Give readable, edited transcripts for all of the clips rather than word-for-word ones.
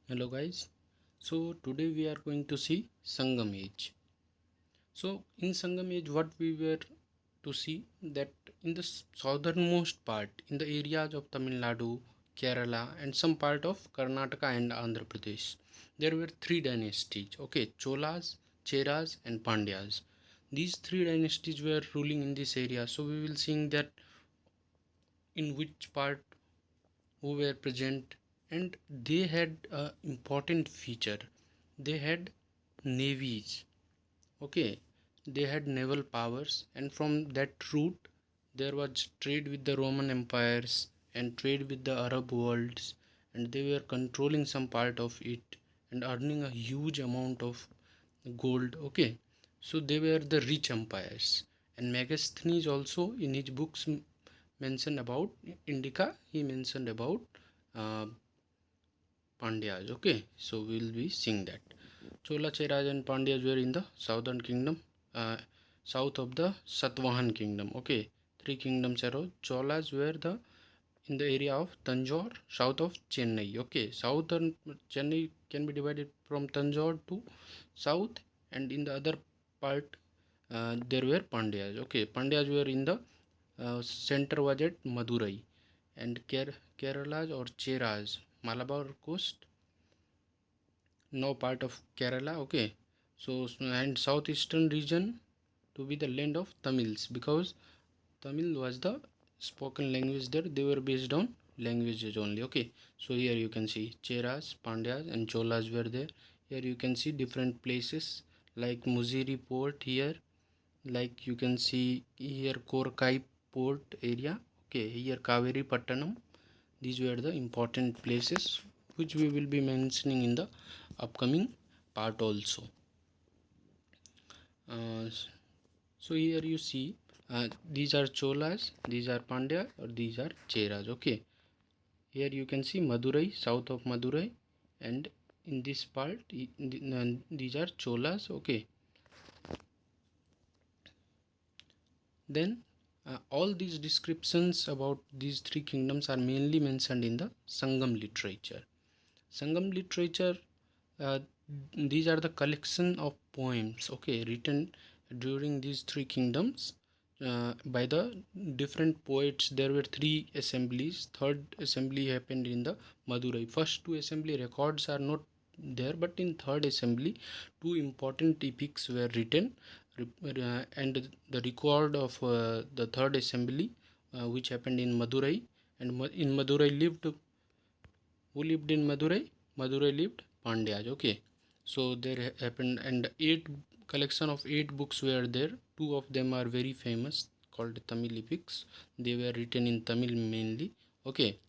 Hello guys. So today we are going to see Sangam age. So in Sangam age what we were to see that in the southernmost part in the areas of Tamil Nadu, Kerala and some part of Karnataka and Andhra Pradesh there were three dynasties. Okay, Cholas, Cheras and Pandyas. These three dynasties were ruling in this area. So we will see that in which part who were present, and they had a important feature. They had navies. Okay, they had naval powers, and from that route there was trade with the Roman empires and trade with the Arab worlds, and they were controlling some part of it and earning a huge amount of gold. Okay, so they were the rich empires. And Megasthenes also in his books mentioned about Indica. He mentioned about uh, Pandyas. Okay, so we'll be seeing that. Chola, Cheras, and Pandyas were in the southern kingdom, south of the Satvahan kingdom. Okay, three kingdoms arose. Cholas were the in the area of Tanjore, south of Chennai. Okay, southern Chennai can be divided from Tanjore to south, and in the other part there were Pandyas. Okay, Pandyas were in the center was at Madurai, and Kerala's or Cheras, Malabar coast, now part of Kerala. Okay, so and southeastern region to be the land of Tamils, because Tamil was the spoken language there. They were based on languages only. Okay, so here you can see Cheras, Pandyas, and Cholas were there. Here you can see different places like Muziri port here, like you can see here Korkai port area. Okay, here Kaveri Pattanam. These were the important places which we will be mentioning in the upcoming part also. uh, so here you see these are Cholas, these are Pandya, or these are Cheras. Okay, here you can see Madurai, south of Madurai, and in this part these are Cholas. Okay, then all these descriptions about these three kingdoms are mainly mentioned in the Sangam literature. Sangam literature, uh, these are the collection of poems, okay, written during these three kingdoms by the different poets. There were three assemblies. Third assembly happened in the Madurai. First two assembly records are not there, but in third assembly two important epics were written, and the record of the third assembly which happened in Madurai. And in Madurai lived, who lived in Madurai? Madurai lived Pandyas. Okay, so there happened, and eight collection of eight books were there. Two of them are very famous, called Tamil epics. They were written in Tamil mainly. Okay,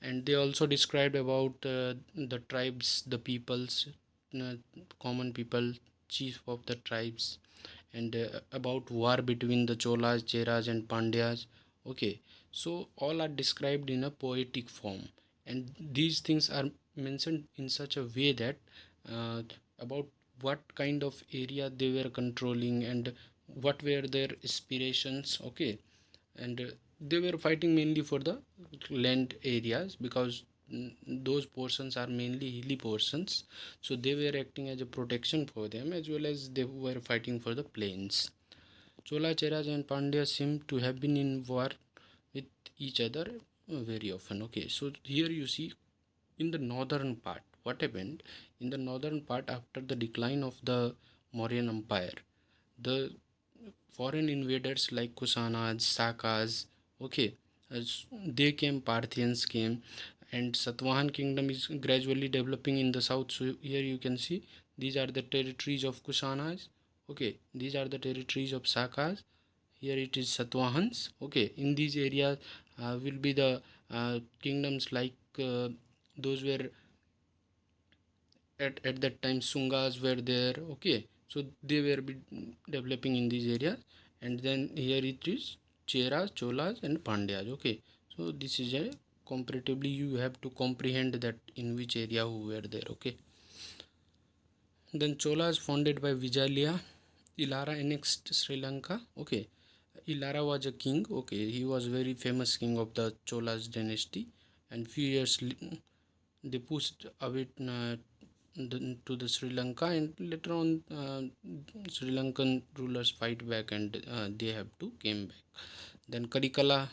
and they also described about the tribes, the peoples, uh, common people, chief of the tribes, and about war between the Cholas, Cheras, and Pandyas. Okay, so all are described in a poetic form, and these things are mentioned in such a way that uh, about what kind of area they were controlling and what were their aspirations. Okay, and they were fighting mainly for the land areas, because those portions are mainly hilly portions, so they were acting as a protection for them, as well as they were fighting for the plains. Chola, Cheras and Pandya seem to have been in war with each other very often. Okay, so here you see in the northern part what happened. In the northern part, after the decline of the Mauryan empire, the foreign invaders like Kusanas, Sakas, okay, as they came, Parthians came, and Satvahan kingdom is gradually developing in the south. So here you can see these are the territories of Kusanas. Okay, these are the territories of Sakas. Here it is Satvahans. Okay, in these areas will be the kingdoms like those were at that time Sungas were there. Okay, so they were developing in these areas, and then here it is Cheras, Cholas and Pandyas. Okay, so this is a comparatively you have to comprehend that in which area who were there. Okay, then Cholas founded by Vijayalaya, Ilara annexed Sri Lanka. Okay, Ilara was a king. Okay, he was very famous king of the Cholas dynasty, and few years they pushed away to the Sri Lanka, and later on Sri Lankan rulers fight back, and they have to came back. Then Karikala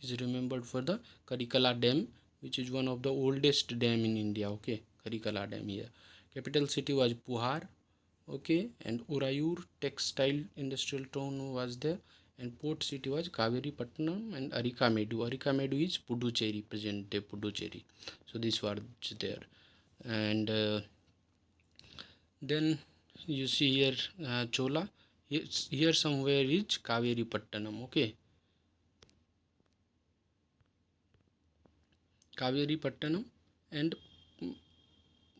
is remembered for the Karikala Dam, which is one of the oldest dam in India. Okay, Karikala Dam here. Capital city was Puhar. Okay, and Urayur textile industrial town was there, and port city was Kaveri Patnam and Arikamedu. Arikamedu is Puducherry, present day Puducherry. So this was there, and then you see here Chola. Here somewhere is Kaveri Pattanam. Okay, Kaveri Pattanam, and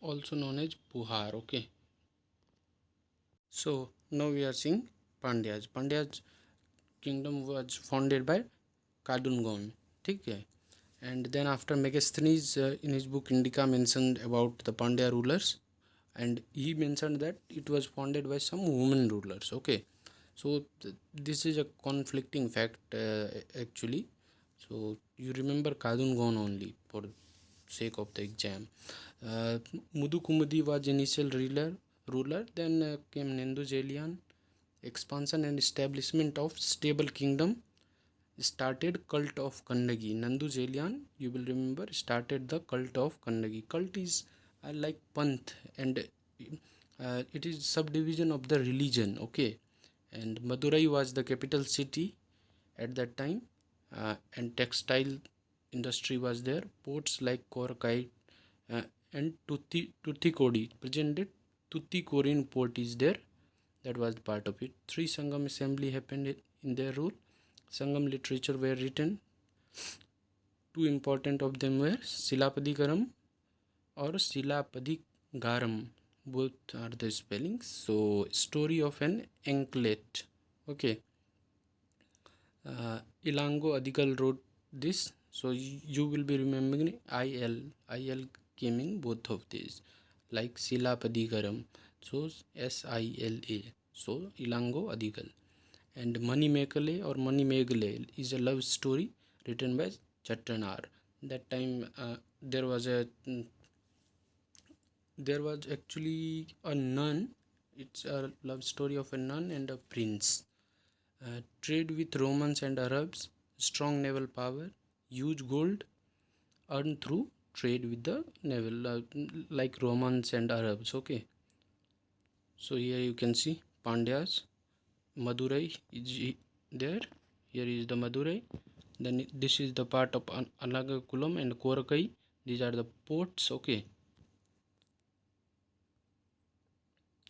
also known as Puhar. Okay, so now we are seeing Pandyas. Pandyas kingdom was founded by Kadungon. Okay, and then after Megasthenes in his book Indica mentioned about the Pandya rulers, and he mentioned that it was founded by some women rulers. Okay, so this is a conflicting fact actually. So you remember Kadungon only for sake of the exam. uh, Mudukumudi was initial ruler, then came Nendu Jelian. Expansion and establishment of stable kingdom started cult of Kannagi. Nandu Jelian, you will remember, started the cult of Kannagi. Cult is like panth, and it is subdivision of the religion. Okay, and Madurai was the capital city at that time, and textile industry was there. Ports like Korakai uh, and Tuthikodi. Present day Tuticorin port is there. That was part of it. Three Sangam assembly happened in their rule. Sangam literature were written. Two important of them were Silapadikaram or Silapadikaram. Both are the spellings. So, story of an anklet. Okay. Ilango Adigal wrote this. So, you will be remembering IL. IL came in both of these. Like Silapadikaram. So, SILA. So, Ilango Adigal. And Mani Mekale or Mani Megale is a love story written by Chattanar. That time there was actually a nun. It's a love story of a nun and a prince. Trade with Romans and Arabs, strong naval power, huge gold earned through trade with the naval, like Romans and Arabs. Okay, so here you can see Pandyas. Madurai is there. Here is the Madurai. Then this is the part of Alagakulam and Korakai. These are the ports. Okay.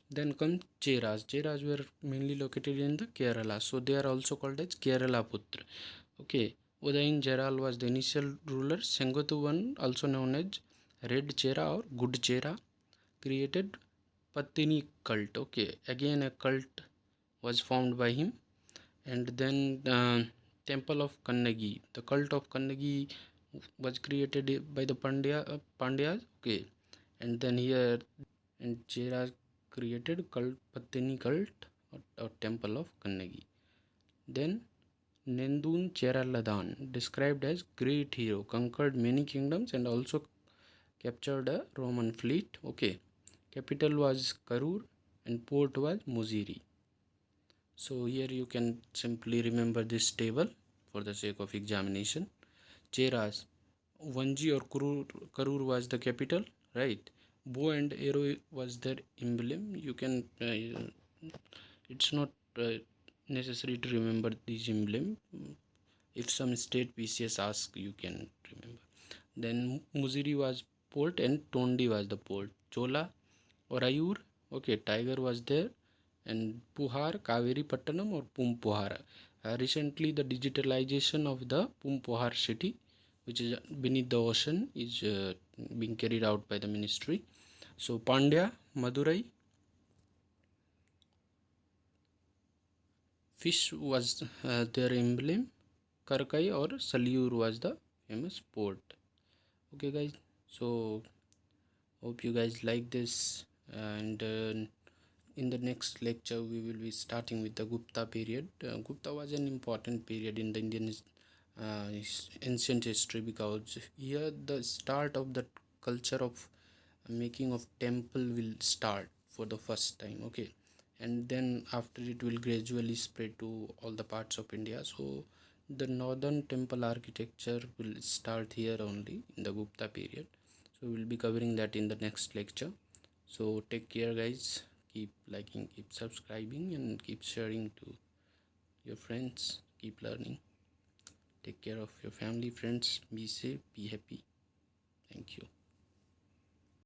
Then come Cheras. Cheras were mainly located in the Kerala. So they are also called as Kerala Putra. Okay. Udayin Jeral was the initial ruler. Sengotu I, also known as Red Chera or Good Chera, created Patini cult. Okay. Again a cult was formed by him. And then Temple of Kannagi. The cult of Kannagi was created by the Pandyas. Okay. And then here and Cheras created cult Patini cult, or temple of Kannagi. Then Nendun Cheraladan, described as great hero, conquered many kingdoms and also captured a Roman fleet. Okay, capital was Karur and port was Muziri. So here you can simply remember this table for the sake of examination. Cheras, Vanji or Karur was the capital, right? Bow and arrow was their emblem. You can it's not necessary to remember this emblem. If some state PCS ask, you can remember. Then Muziri was port and Tondi was the port. Chola or Ayur, okay, tiger was there, and Puhar, Kaveri Pattanam or Pumpuhar. Recently, the digitalization of the Pumpuhar city, which is beneath the ocean, is being carried out by the ministry. So Pandya, Madurai, fish was their emblem. Karkai or Saliur was the famous port. Okay, guys. So hope you guys like this, and in the next lecture we will be starting with the Gupta period. Gupta was an important period in the Indian ancient history, because here the start of the culture of making of temple will start for the first time. Okay, and then after it will gradually spread to all the parts of India. So the northern temple architecture will start here only in the Gupta period. So we'll be covering that in the next lecture. So take care guys, keep liking, keep subscribing, and keep sharing to your friends. Keep learning, take care of your family, friends, be safe, be happy. Thank you.